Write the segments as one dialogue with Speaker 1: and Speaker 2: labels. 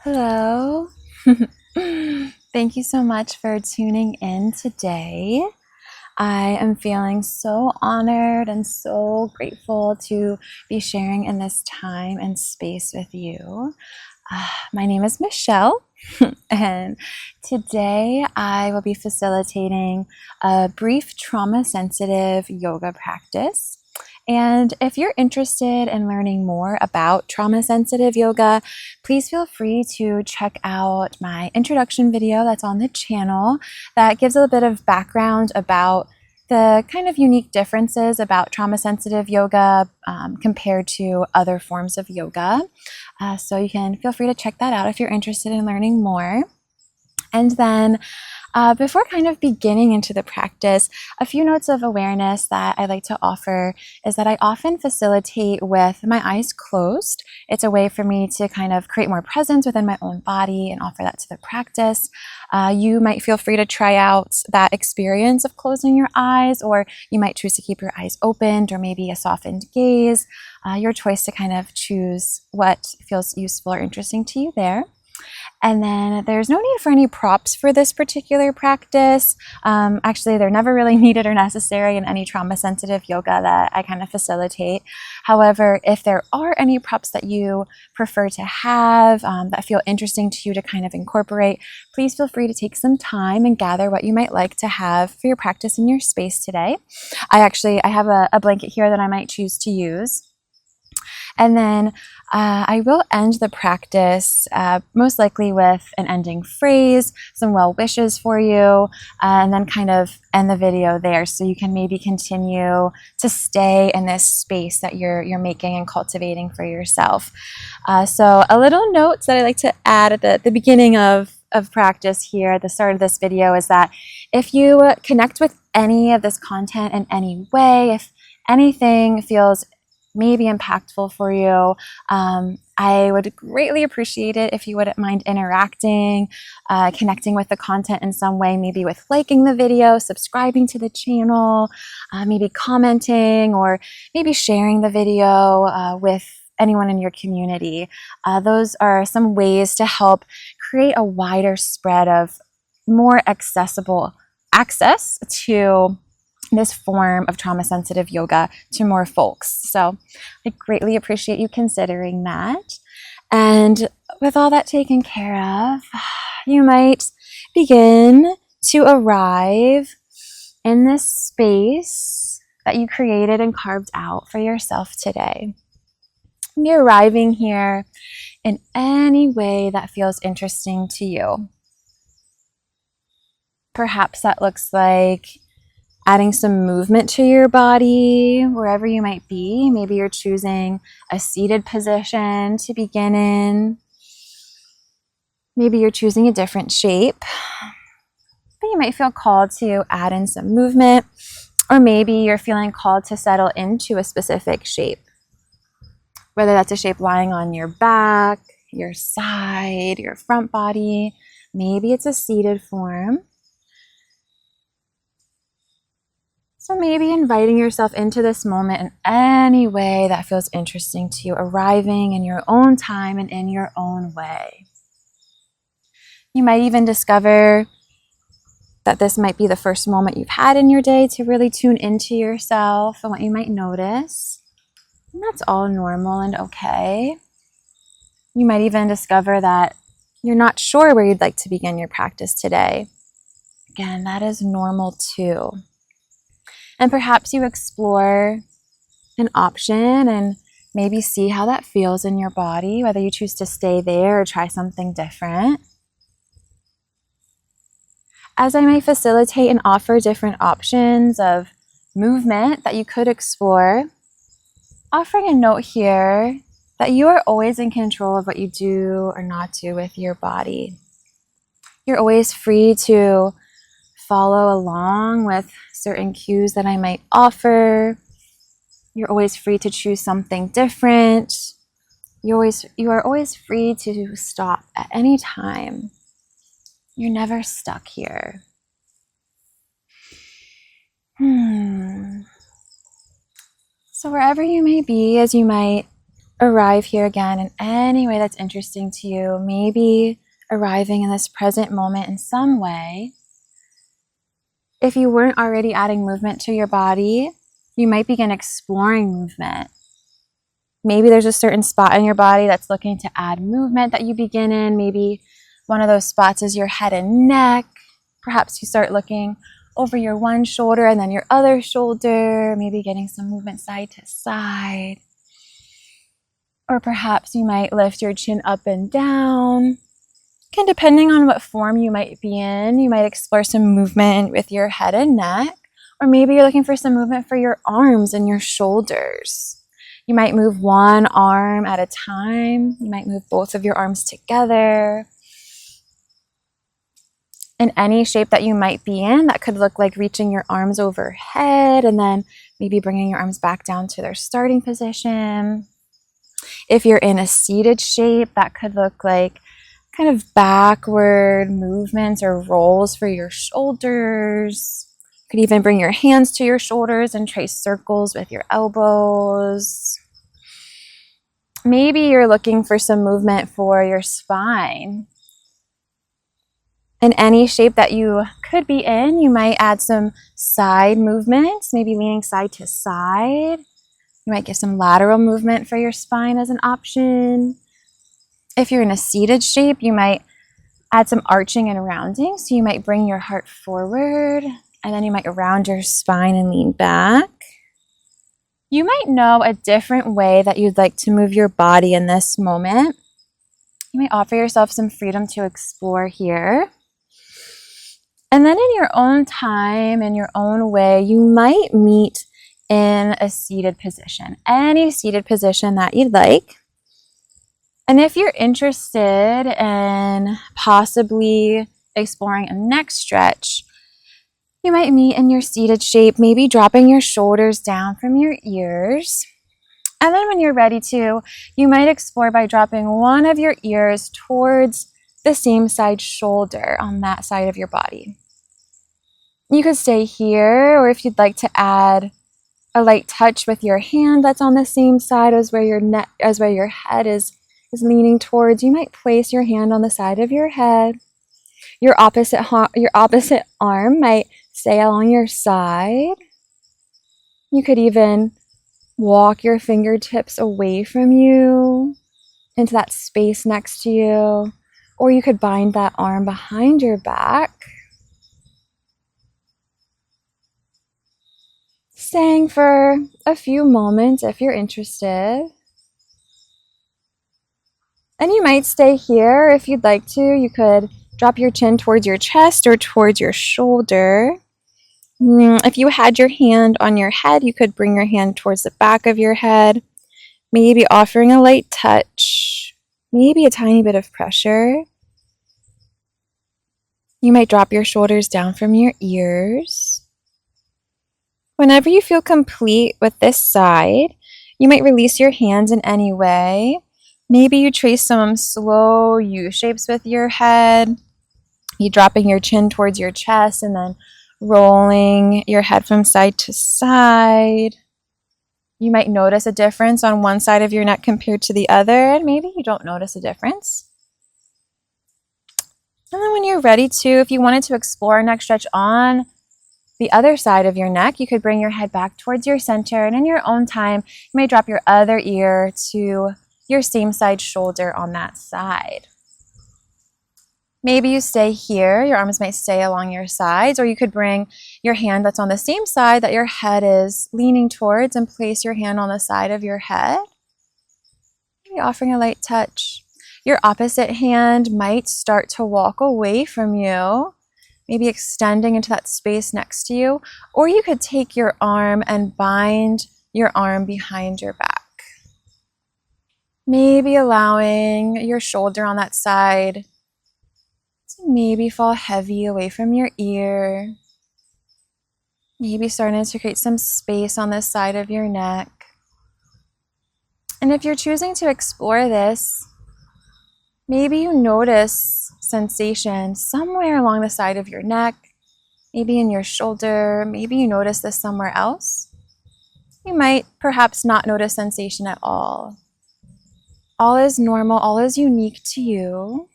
Speaker 1: Hello. Thank you so much for tuning in today. I am feeling so honored and so grateful to be sharing in this time and space with you. My name is Michelle, and today I will be facilitating a brief trauma-sensitive yoga practice. And if you're interested in learning more about trauma-sensitive yoga, please feel free to check out my introduction video that's on the channel that gives a bit of background about the kind of unique differences about trauma-sensitive yoga compared to other forms of yoga. So you can feel free to check that out if you're interested in learning more. And then before kind of beginning into the practice, a few notes of awareness that I like to offer is that I often facilitate with my eyes closed. It's a way for me to kind of create more presence within my own body and offer that to the practice. You might feel free to try out that experience of closing your eyes, or you might choose to keep your eyes opened or maybe a softened gaze. Your choice to kind of choose what feels useful or interesting to you there. And then there's no need for any props for this particular practice. Actually, they're never really needed or necessary in any trauma-sensitive yoga that I kind of facilitate. However, if there are any props that you prefer to have that feel interesting to you to kind of incorporate, please feel free to take some time and gather what you might like to have for your practice in your space today. I have a blanket here that I might choose to use. And then I will end the practice most likely with an ending phrase, some well wishes for you, and then kind of end the video there so you can maybe continue to stay in this space that you're making and cultivating for yourself. So a little note that I like to add at the beginning of practice here at the start of this video is that if you connect with any of this content in any way, if anything feels maybe impactful for you, I would greatly appreciate it if you wouldn't mind interacting, connecting with the content in some way, maybe with liking the video, subscribing to the channel, maybe commenting, or maybe sharing the video with anyone in your community. Those are some ways to help create a wider spread of more accessible access to this form of trauma-sensitive yoga to more folks. So I greatly appreciate you considering that. And with all that taken care of, you might begin to arrive in this space that you created and carved out for yourself today. You're arriving here in any way that feels interesting to you. Perhaps that looks like adding some movement to your body wherever you might be. Maybe you're choosing a seated position to begin in. Maybe you're choosing a different shape. But you might feel called to add in some movement, or maybe you're feeling called to settle into a specific shape. Whether that's a shape lying on your back, your side, your front body, maybe it's a seated form. So maybe inviting yourself into this moment in any way that feels interesting to you, arriving in your own time and in your own way. You might even discover that this might be the first moment you've had in your day to really tune into yourself and what you might notice. And that's all normal and okay. You might even discover that you're not sure where you'd like to begin your practice today. Again, that is normal too. And perhaps you explore an option and maybe see how that feels in your body, whether you choose to stay there or try something different. As I might facilitate and offer different options of movement that you could explore, offering a note here that you are always in control of what you do or not do with your body. You're always free to follow along with certain cues that I might offer. You're always free to choose something different. You are always free to stop at any time. You're never stuck here. So wherever you may be, as you might arrive here again in any way that's interesting to you. Maybe arriving in this present moment in some way. If you weren't already adding movement to your body, you might begin exploring movement. Maybe there's a certain spot in your body that's looking to add movement that you begin in. Maybe one of those spots is your head and neck. Perhaps you start looking over your one shoulder and then your other shoulder, maybe getting some movement side to side. Or perhaps you might lift your chin up and down. And depending on what form you might be in, you might explore some movement with your head and neck. Or maybe you're looking for some movement for your arms and your shoulders. You might move one arm at a time. You might move both of your arms together. In any shape that you might be in, that could look like reaching your arms overhead and then maybe bringing your arms back down to their starting position. If you're in a seated shape, that could look like kind of backward movements or rolls for your shoulders. You could even bring your hands to your shoulders and trace circles with your elbows. Maybe you're looking for some movement for your spine. In any shape that you could be in, you might add some side movements, maybe leaning side to side. You might give some lateral movement for your spine as an option. If you're in a seated shape, you might add some arching and rounding. So you might bring your heart forward and then you might round your spine and lean back. You might know a different way that you'd like to move your body in this moment. You might offer yourself some freedom to explore here. And then in your own time, in your own way, you might meet in a seated position, any seated position that you'd like. And if you're interested in possibly exploring a neck stretch, you might meet in your seated shape, maybe dropping your shoulders down from your ears. And then when you're ready to, you might explore by dropping one of your ears towards the same side shoulder on that side of your body. You could stay here, or if you'd like to add a light touch with your hand that's on the same side as where your head is leaning towards, you might place your hand on the side of your head. Your opposite arm might stay along your side. You could even walk your fingertips away from you into that space next to you, or you could bind that arm behind your back. Staying for a few moments if you're interested. And you might stay here if you'd like to. You could drop your chin towards your chest or towards your shoulder. If you had your hand on your head, you could bring your hand towards the back of your head, maybe offering a light touch, maybe a tiny bit of pressure. You might drop your shoulders down from your ears. Whenever you feel complete with this side, you might release your hands in any way. Maybe you trace some slow U-shapes with your head. You dropping your chin towards your chest and then rolling your head from side to side. You might notice a difference on one side of your neck compared to the other, and maybe you don't notice a difference. And then when you're ready to, if you wanted to explore a neck stretch on the other side of your neck, you could bring your head back towards your center, and in your own time, you may drop your other ear to your same side shoulder on that side. Maybe you stay here, your arms might stay along your sides, or you could bring your hand that's on the same side that your head is leaning towards and place your hand on the side of your head. Maybe offering a light touch. Your opposite hand might start to walk away from you, maybe extending into that space next to you, or you could take your arm and bind your arm behind your back. Maybe allowing your shoulder on that side to maybe fall heavy away from your ear. Maybe starting to create some space on this side of your neck. And if you're choosing to explore this, maybe you notice sensation somewhere along the side of your neck, maybe in your shoulder, maybe you notice this somewhere else. You might perhaps not notice sensation at all. All is normal, all is unique to you.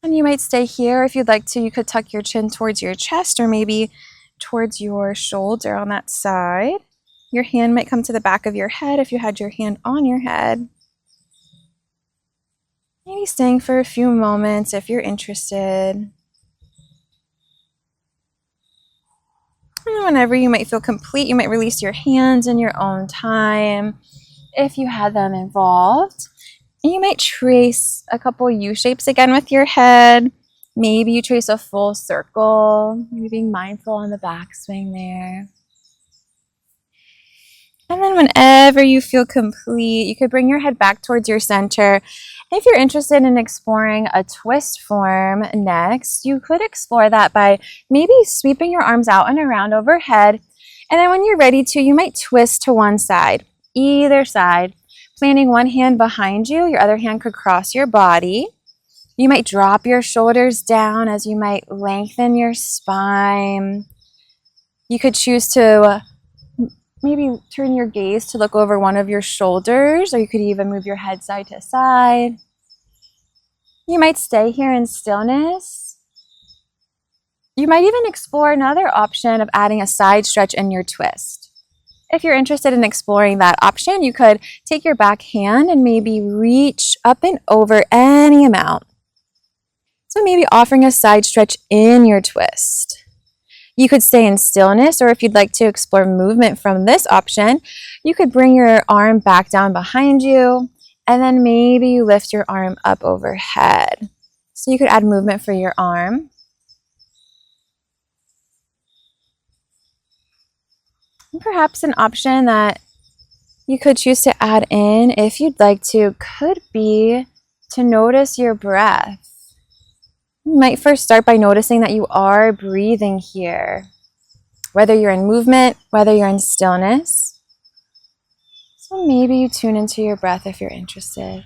Speaker 1: And you might stay here. If you'd like to, you could tuck your chin towards your chest or maybe towards your shoulder on that side. Your hand might come to the back of your head if you had your hand on your head. Maybe staying for a few moments if you're interested. And whenever you might feel complete, you might release your hands in your own time if you had them involved. And you might trace a couple U-shapes again with your head. Maybe you trace a full circle, maybe being mindful on the backswing there. And then whenever you feel complete, you could bring your head back towards your center. If you're interested in exploring a twist form next, you could explore that by maybe sweeping your arms out and around overhead. And then when you're ready to, you might twist to one side, either side, planting one hand behind you. Your other hand could cross your body. You might drop your shoulders down as you might lengthen your spine. You could choose to maybe turn your gaze to look over one of your shoulders, or you could even move your head side to side. You might stay here in stillness. You might even explore another option of adding a side stretch in your twist. If you're interested in exploring that option, you could take your back hand and maybe reach up and over any amount. So maybe offering a side stretch in your twist. You could stay in stillness, or if you'd like to explore movement from this option, you could bring your arm back down behind you, and then maybe you lift your arm up overhead. So you could add movement for your arm. And perhaps an option that you could choose to add in, if you'd like to, could be to notice your breath. You might first start by noticing that you are breathing here, whether you're in movement, whether you're in stillness. So maybe you tune into your breath if you're interested.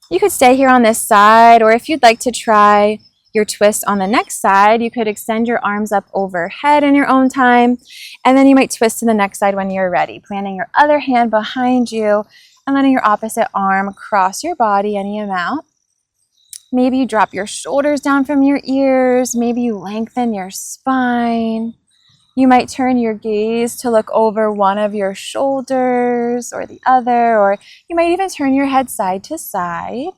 Speaker 1: You could stay here on this side, or if you'd like to try your twist on the next side, you could extend your arms up overhead in your own time, and then you might twist to the next side when you're ready, planting your other hand behind you and letting your opposite arm cross your body any amount. Maybe you drop your shoulders down from your ears. Maybe you lengthen your spine. You might turn your gaze to look over one of your shoulders or the other, or you might even turn your head side to side.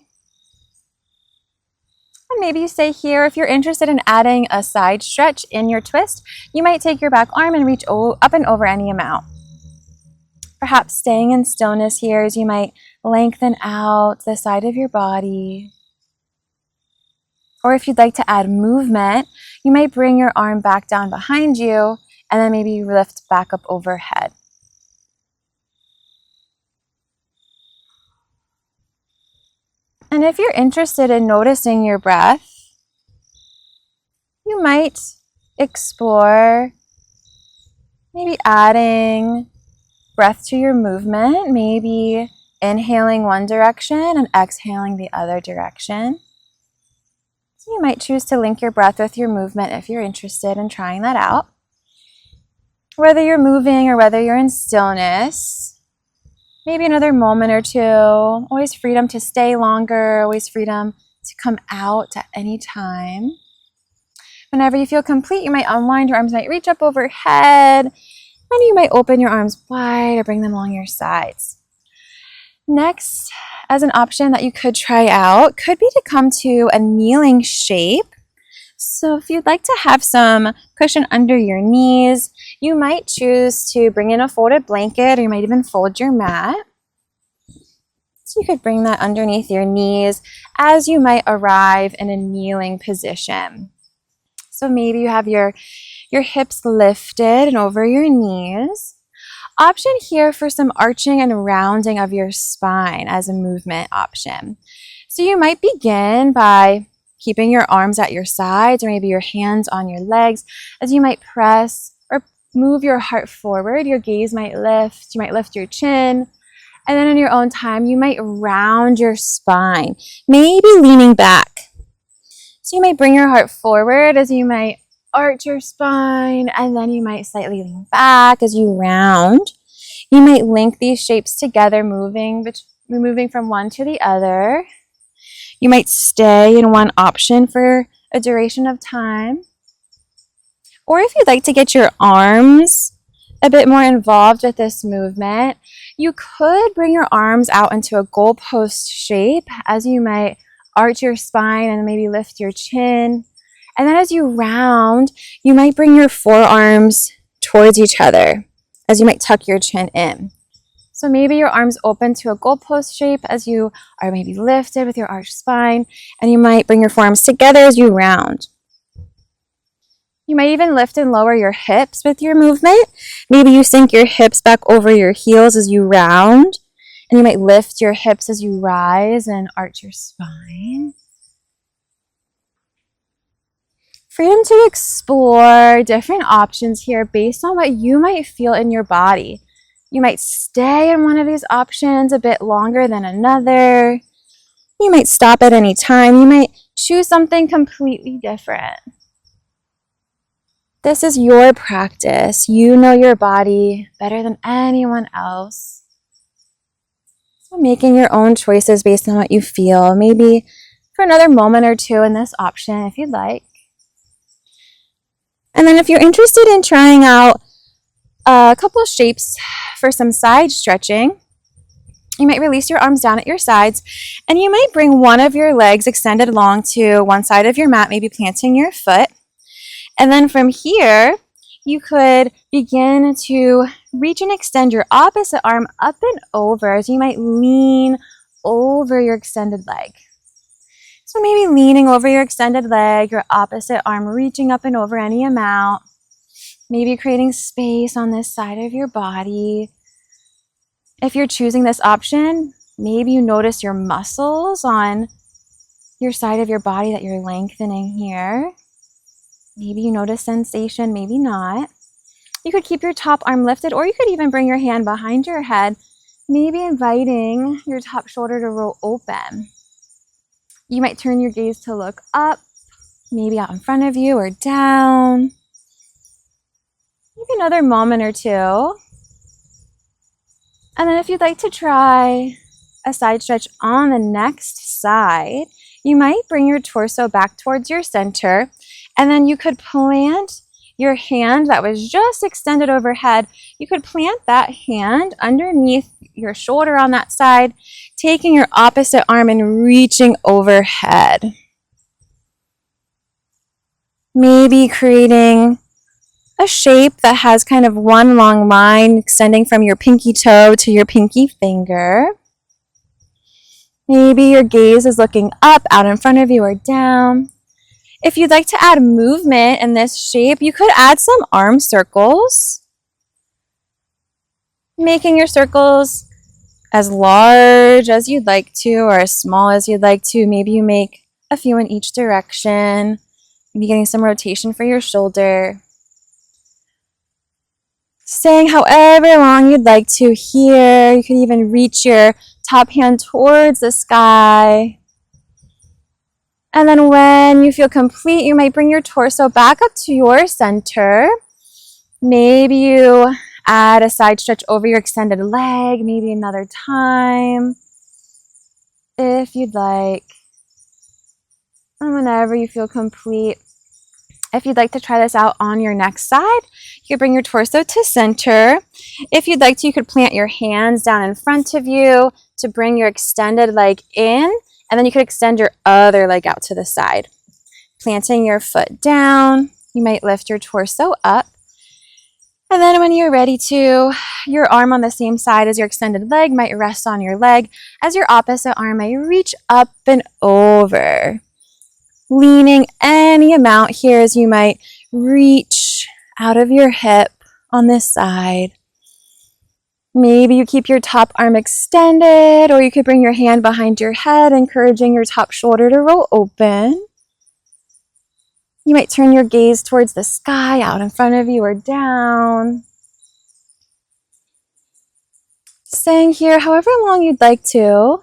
Speaker 1: And maybe you stay here. If you're interested in adding a side stretch in your twist, you might take your back arm and reach up and over any amount. Perhaps staying in stillness here as you might lengthen out the side of your body. Or if you'd like to add movement, you might bring your arm back down behind you and then maybe lift back up overhead. And if you're interested in noticing your breath, you might explore maybe adding breath to your movement, maybe inhaling one direction and exhaling the other direction. So you might choose to link your breath with your movement if you're interested in trying that out. Whether you're moving or whether you're in stillness, maybe another moment or two. Always freedom to stay longer, always freedom to come out at any time. Whenever you feel complete, you might unwind, your arms might reach up overhead, and you might open your arms wide or bring them along your sides. Next, as an option that you could try out, could be to come to a kneeling shape. So if you'd like to have some cushion under your knees, you might choose to bring in a folded blanket, or you might even fold your mat. So you could bring that underneath your knees as you might arrive in a kneeling position. So maybe you have your hips lifted and over your knees. Option here for some arching and rounding of your spine as a movement option. So you might begin by keeping your arms at your sides or maybe your hands on your legs as you might press or move your heart forward. Your gaze might lift, you might lift your chin, and then in your own time you might round your spine, maybe leaning back. So you might bring your heart forward as you might arch your spine, and then you might slightly lean back as you round. You might link these shapes together, moving from one to the other. You might stay in one option for a duration of time. Or if you'd like to get your arms a bit more involved with this movement, you could bring your arms out into a goalpost shape as you might arch your spine and maybe lift your chin. And then as you round, you might bring your forearms towards each other as you might tuck your chin in. So maybe your arms open to a goalpost shape as you are maybe lifted with your arched spine, and you might bring your forearms together as you round. You might even lift and lower your hips with your movement. Maybe you sink your hips back over your heels as you round, and you might lift your hips as you rise and arch your spine. Freedom to explore different options here based on what you might feel in your body. You might stay in one of these options a bit longer than another. You might stop at any time. You might choose something completely different. This is your practice. You know your body better than anyone else. So making your own choices based on what you feel, maybe for another moment or two in this option if you'd like. And then if you're interested in trying out a couple of shapes for some side stretching, you might release your arms down at your sides, and you might bring one of your legs extended long to one side of your mat, maybe planting your foot. And then from here, you could begin to reach and extend your opposite arm up and over as you might lean over your extended leg. So maybe leaning over your extended leg, your opposite arm reaching up and over any amount, maybe creating space on this side of your body. If you're choosing this option, maybe you notice your muscles on your side of your body that you're lengthening here. Maybe you notice sensation, maybe not. You could keep your top arm lifted, or you could even bring your hand behind your head, maybe inviting your top shoulder to roll open. You might turn your gaze to look up, maybe out in front of you or down. Maybe another moment or two. And then if you'd like to try a side stretch on the next side, you might bring your torso back towards your center, and then you could plant your hand that was just extended overhead. You could plant that hand underneath your shoulder on that side, taking your opposite arm and reaching overhead. Maybe creating a shape that has kind of one long line extending from your pinky toe to your pinky finger. Maybe your gaze is looking up, out in front of you, or down. If you'd like to add movement in this shape, you could add some arm circles, making your circles as large as you'd like to or as small as you'd like to. Maybe you make a few in each direction, maybe getting some rotation for your shoulder. Staying however long you'd like to here. You can even reach your top hand towards the sky. And then when you feel complete, you might bring your torso back up to your center. Maybe you add a side stretch over your extended leg, maybe another time, if you'd like. And whenever you feel complete, if you'd like to try this out on your next side, you could bring your torso to center. If you'd like to, you could plant your hands down in front of you to bring your extended leg in, and then you could extend your other leg out to the side. Planting your foot down, you might lift your torso up. And then when you're ready to, your arm on the same side as your extended leg might rest on your leg as your opposite arm might reach up and over. Leaning any amount here as you might reach out of your hip on this side. Maybe you keep your top arm extended, or you could bring your hand behind your head, encouraging your top shoulder to roll open. You might turn your gaze towards the sky, out in front of you or down. Staying here however long you'd like to.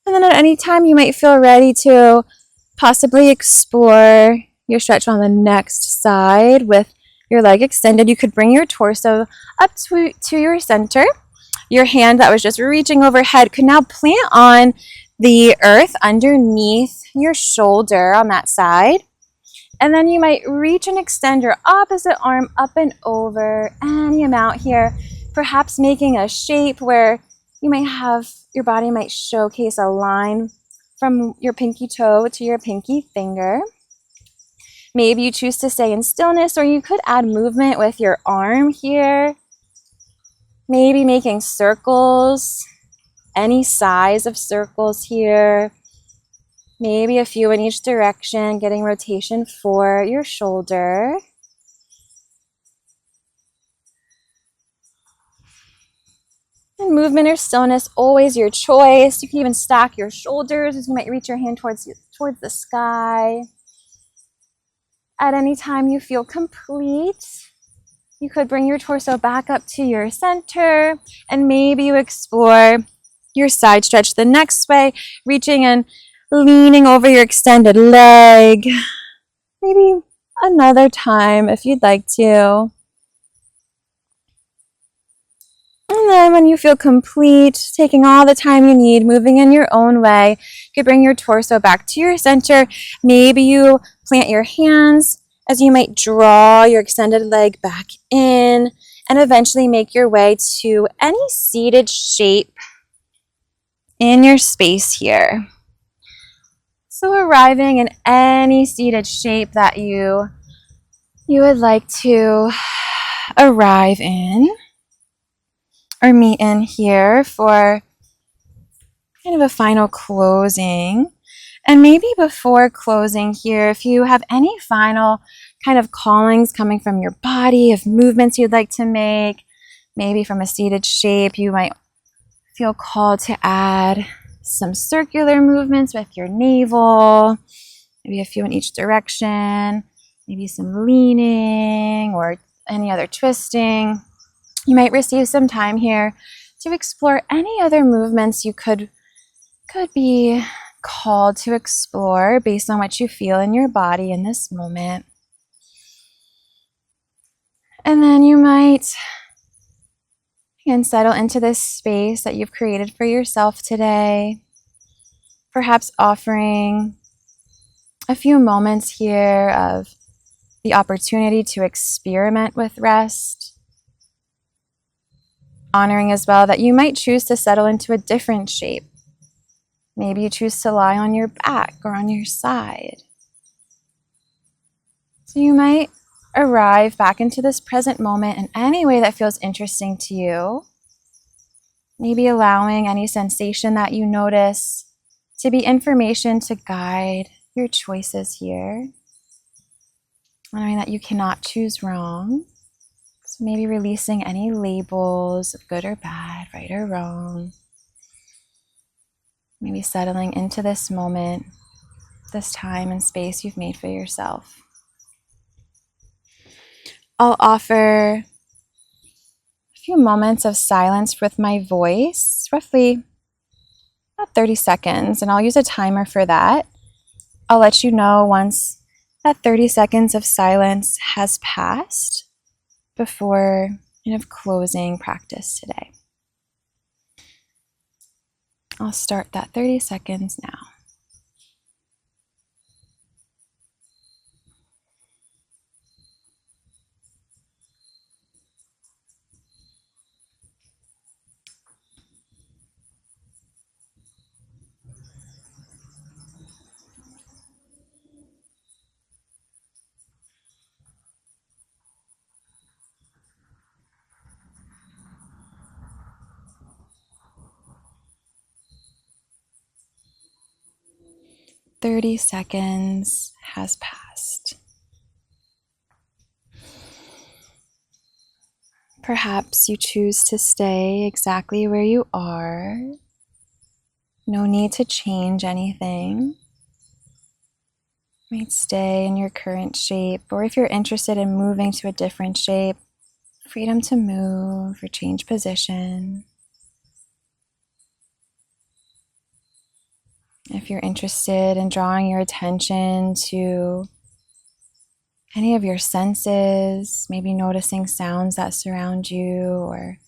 Speaker 1: And then at any time you might feel ready to possibly explore your stretch on the next side with your leg extended, you could bring your torso up to your center. Your hand that was just reaching overhead could now plant on the earth underneath your shoulder on that side. And then you might reach and extend your opposite arm up and over any amount here, perhaps making a shape where you might have, your body might showcase a line from your pinky toe to your pinky finger. Maybe you choose to stay in stillness, or you could add movement with your arm here. Maybe making circles, any size of circles here. Maybe a few in each direction, getting rotation for your shoulder. And movement or stillness, always your choice. You can even stack your shoulders as you might reach your hand towards the sky. At any time you feel complete, you could bring your torso back up to your center, and maybe you explore your side stretch the next way, reaching and leaning over your extended leg. Maybe another time if you'd like to. And then when you feel complete, taking all the time you need, moving in your own way, you could bring your torso back to your center. Maybe you plant your hands as you might draw your extended leg back in, and eventually make your way to any seated shape in your space here. So arriving in any seated shape that you would like to arrive in or meet in here for kind of a final closing. And maybe before closing here, if you have any final kind of callings coming from your body, of movements you'd like to make, maybe from a seated shape, you might feel called to add some circular movements with your navel, maybe a few in each direction, maybe some leaning or any other twisting. You might receive some time here to explore any other movements you could be called to explore based on what you feel in your body in this moment. And then you might again settle into this space that you've created for yourself today, perhaps offering a few moments here of the opportunity to experiment with rest, honoring as well that you might choose to settle into a different shape. Maybe you choose to lie on your back or on your side. So you might arrive back into this present moment in any way that feels interesting to you. Maybe allowing any sensation that you notice to be information to guide your choices here. Knowing that you cannot choose wrong. So maybe releasing any labels of good or bad, right or wrong. Maybe settling into this moment, this time and space you've made for yourself. I'll offer a few moments of silence with my voice, roughly about 30 seconds, and I'll use a timer for that. I'll let you know once that 30 seconds of silence has passed before kind of closing practice today. I'll start that 30 seconds now. "30 seconds has passed. Perhaps you choose to stay exactly where you are. No need to change anything. You might stay in your current shape, or if you're interested in moving to a different shape, freedom to move or change position. If you're interested in drawing your attention to any of your senses, maybe noticing sounds that surround you or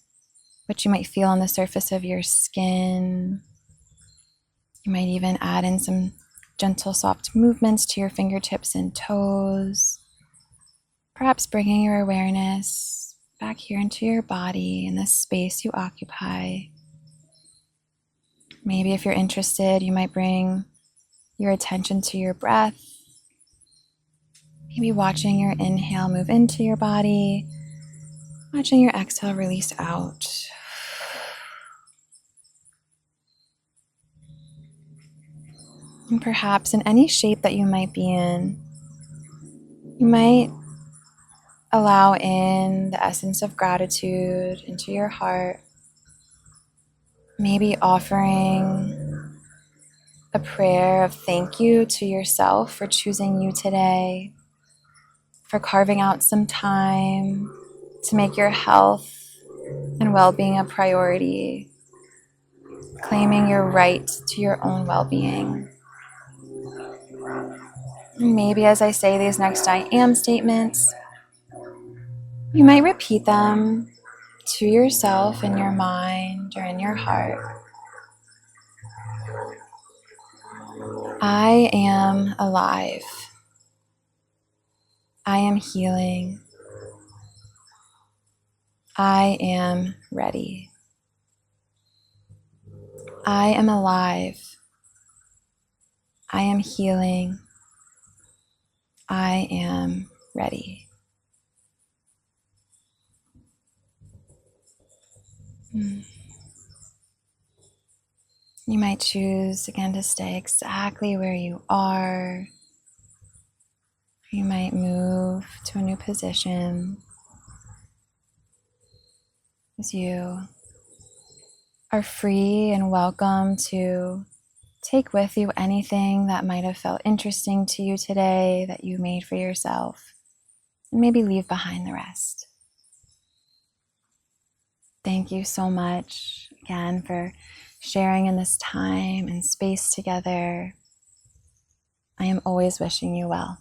Speaker 1: what you might feel on the surface of your skin. You might even add in some gentle, soft movements to your fingertips and toes. Perhaps bringing your awareness back here into your body in this space you occupy. Maybe if you're interested, you might bring your attention to your breath. Maybe watching your inhale move into your body, watching your exhale release out. And perhaps in any shape that you might be in, you might allow in the essence of gratitude into your heart. Maybe offering a prayer of thank you to yourself for choosing you today, for carving out some time to make your health and well-being a priority, claiming your right to your own well-being. And maybe as I say these next I am statements, you might repeat them to yourself in your mind or in your heart. I am alive. I am healing. I am ready. I am alive. I am healing. I am ready. You might choose again to stay exactly where you are. You might move to a new position as you are free and welcome to take with you anything that might have felt interesting to you today that you made for yourself, and maybe leave behind the rest. Thank you so much again for sharing in this time and space together. I am always wishing you well.